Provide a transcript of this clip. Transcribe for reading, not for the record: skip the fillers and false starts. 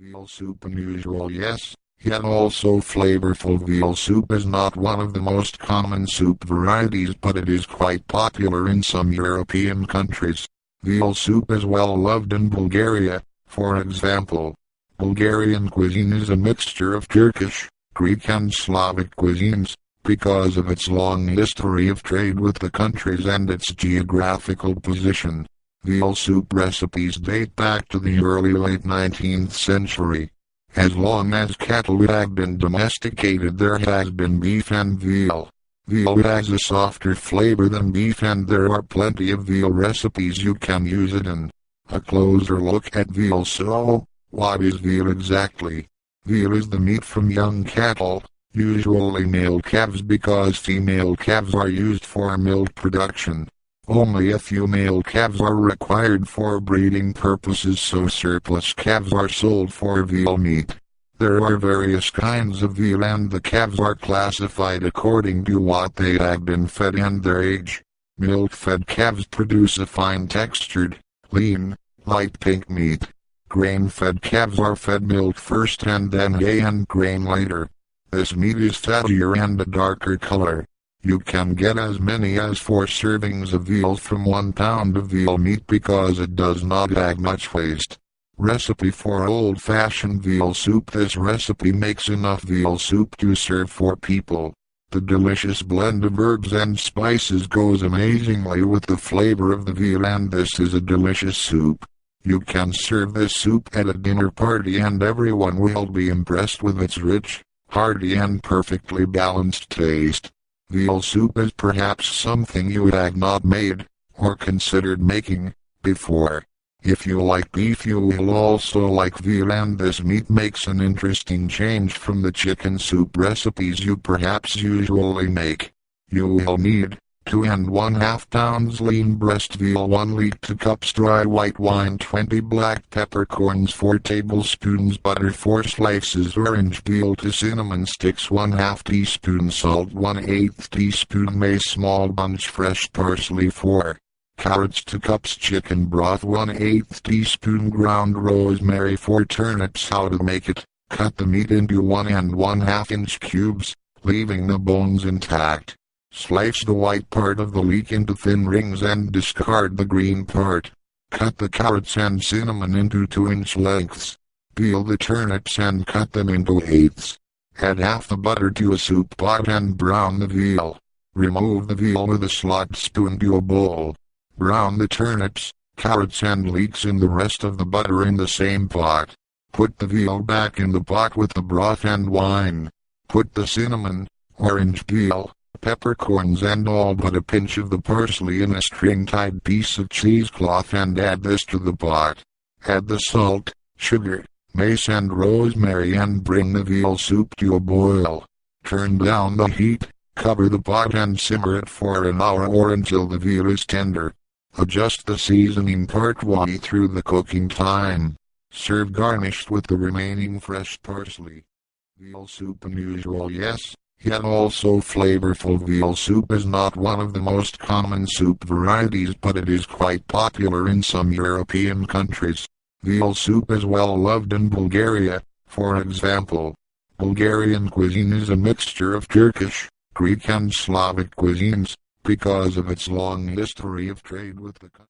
Veal soup unusual, yes, yet also flavorful. Veal soup is not one of the most common soup varieties, but it is quite popular in some European countries. Veal soup is well loved in Bulgaria, for example. Bulgarian cuisine is a mixture of Turkish, Greek and Slavic cuisines, because of its long history of trade with the countries and its geographical position. Veal soup recipes date back to the early late 19th century. As long as cattle had been domesticated, there has been beef and veal. Veal has a softer flavor than beef, and there are plenty of veal recipes you can use it in. A closer look at veal. So, what is veal exactly? Veal is the meat from young cattle, usually male calves, because female calves are used for milk production. Only a few male calves are required for breeding purposes, so surplus calves are sold for veal meat. There are various kinds of veal, and the calves are classified according to what they have been fed and their age. Milk-fed calves produce a fine textured, lean, light pink meat. Grain-fed calves are fed milk first and then hay and grain later. This meat is fattier and a darker color. You can get as many as 4 servings of veal from 1 pound of veal meat because it does not have much waste. Recipe for old-fashioned veal soup. This recipe makes enough veal soup to serve 4 people. The delicious blend of herbs and spices goes amazingly with the flavor of the veal, and this is a delicious soup. You can serve this soup at a dinner party and everyone will be impressed with its rich, hearty and perfectly balanced taste. Veal soup is perhaps something you have not made, or considered making, before. If you like beef, you will also like veal, and this meat makes an interesting change from the chicken soup recipes you perhaps usually make. You will need 2½ pounds lean breast veal, 1 leek, 2 cups dry white wine, 20 black peppercorns, 4 tablespoons butter, 4 slices orange peel, 2 cinnamon sticks, 1/2 teaspoon salt, 1/8 teaspoon mace, small bunch fresh parsley, 4 carrots, 2 cups chicken broth, 1/8 teaspoon ground rosemary, 4 turnips. How to make it: cut the meat into 1 1/2 inch cubes, leaving the bones intact. Slice the white part of the leek into thin rings and discard the green part. Cut the carrots and cinnamon into 2-inch lengths. Peel the turnips and cut them into eighths. Add half the butter to a soup pot and brown the veal. Remove the veal with a slot spoon to a bowl. Brown the turnips, carrots and leeks in the rest of the butter in the same pot. Put the veal back in the pot with the broth and wine. Put the cinnamon, orange peel, peppercorns and all but a pinch of the parsley in a string-tied piece of cheesecloth and add this to the pot. Add the salt, sugar, mace and rosemary and bring the veal soup to a boil. Turn down the heat, cover the pot and simmer it for an hour or until the veal is tender. Adjust the seasoning partway through the cooking time. Serve garnished with the remaining fresh parsley. Veal soup unusual, yes, yet also flavorful. Veal soup is not one of the most common soup varieties, but it is quite popular in some European countries. Veal soup is well loved in Bulgaria, for example. Bulgarian cuisine is a mixture of Turkish, Greek and Slavic cuisines, because of its long history of trade with the country.